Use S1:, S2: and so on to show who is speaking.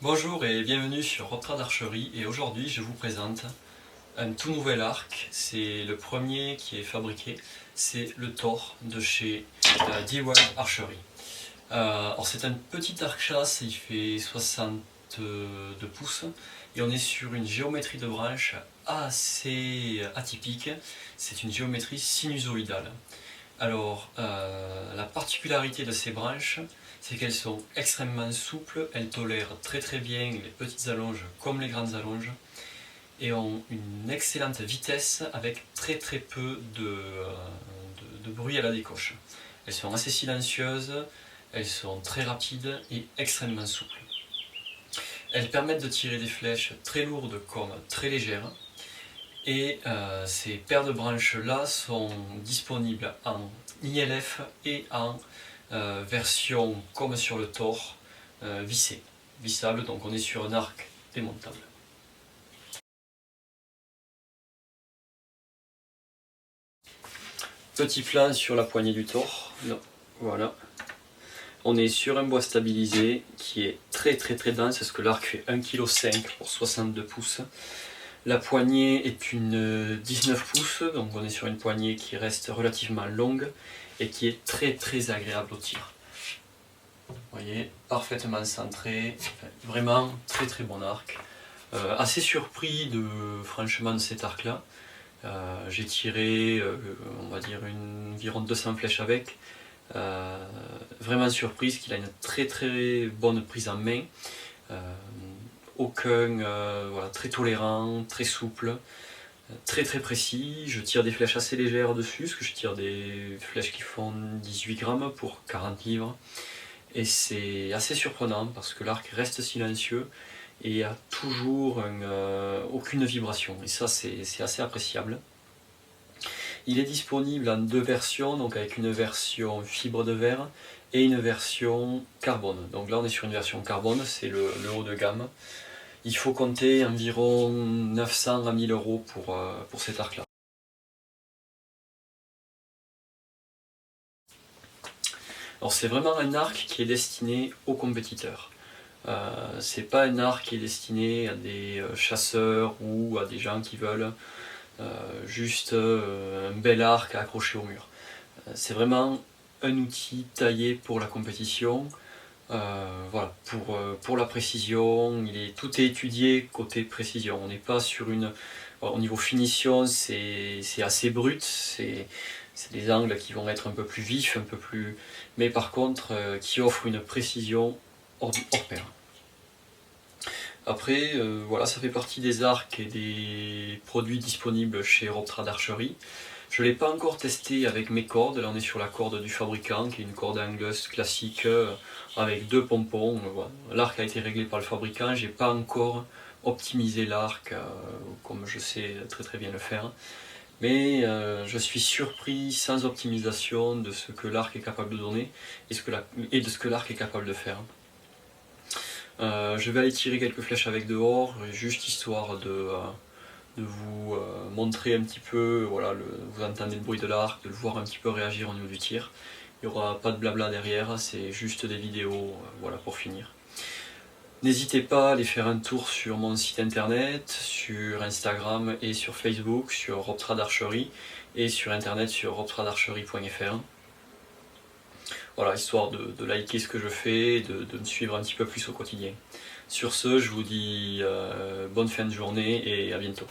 S1: Bonjour et bienvenue sur Robtrad Archery, et aujourd'hui je vous présente un tout nouvel arc. C'est le premier qui est fabriqué, c'est le Thor de chez D-Wild Archery. Alors c'est un petit arc chasse, il fait 62 pouces et on est sur une géométrie de branche assez atypique. C'est une géométrie sinusoïdale. Alors, la particularité de ces branches, c'est qu'elles sont extrêmement souples, elles tolèrent très très bien les petites allonges comme les grandes allonges, et ont une excellente vitesse avec très très peu de bruit à la décoche. Elles sont assez silencieuses, elles sont très rapides et extrêmement souples. Elles permettent de tirer des flèches très lourdes comme très légères. Et ces paires de branches là sont disponibles en ILF et en version comme sur le Thor, vissable, donc on est sur un arc démontable. Petit plan sur la poignée du Thor, voilà. On est sur un bois stabilisé qui est très dense, parce que l'arc fait 1,5 kg pour 62 pouces. La poignée est une 19 pouces, donc on est sur une poignée qui reste relativement longue et qui est très agréable au tir. Vous voyez, parfaitement centré, vraiment très bon arc. Assez surpris franchement de cet arc là. J'ai tiré on va dire environ 200 flèches avec. Vraiment surprise qu'il a une très bonne prise en main. Voilà, très tolérant, très souple, très précis. Je tire des flèches assez légères dessus, parce que je tire des flèches qui font 18 grammes pour 40 livres. Et c'est assez surprenant parce que l'arc reste silencieux et a toujours aucune vibration. Et ça, c'est assez appréciable. Il est disponible en deux versions, donc avec une version fibre de verre et une version carbone. Donc là, on est sur une version carbone, c'est le haut de gamme. Il faut compter environ 900 à 1000 € pour cet arc là. Alors c'est vraiment un arc qui est destiné aux compétiteurs. C'est pas un arc qui est destiné à des chasseurs ou à des gens qui veulent juste un bel arc à accrocher au mur. C'est vraiment un outil taillé pour la compétition. Voilà, pour la précision, tout est étudié côté précision. On n'est pas sur une... Au niveau finition, c'est assez brut, c'est des angles qui vont être un peu plus vifs, mais par contre qui offrent une précision hors pair. Après, voilà, ça fait partie des arcs et des produits disponibles chez Robtrad Archery. Je ne l'ai pas encore testé avec mes cordes. Là on est sur la corde du fabricant, qui est une corde anglaise classique avec deux pompons. Voilà. L'arc a été réglé par le fabricant, j'ai pas encore optimisé l'arc comme je sais très bien le faire. Mais je suis surpris sans optimisation de ce que l'arc est capable de donner et de ce que l'arc est capable de faire. Je vais aller tirer quelques flèches avec dehors, juste histoire de vous montrer un petit peu, voilà, vous entendez le bruit de l'arc, de le voir un petit peu réagir au niveau du tir. Il n'y aura pas de blabla derrière, c'est juste des vidéos, voilà, pour finir. N'hésitez pas à aller faire un tour sur mon site internet, sur Instagram et sur Facebook, sur Robtrad Archery, et sur internet sur robtradarchery.fr. Voilà, histoire de liker ce que je fais, de me suivre un petit peu plus au quotidien. Sur ce, je vous dis bonne fin de journée et à bientôt.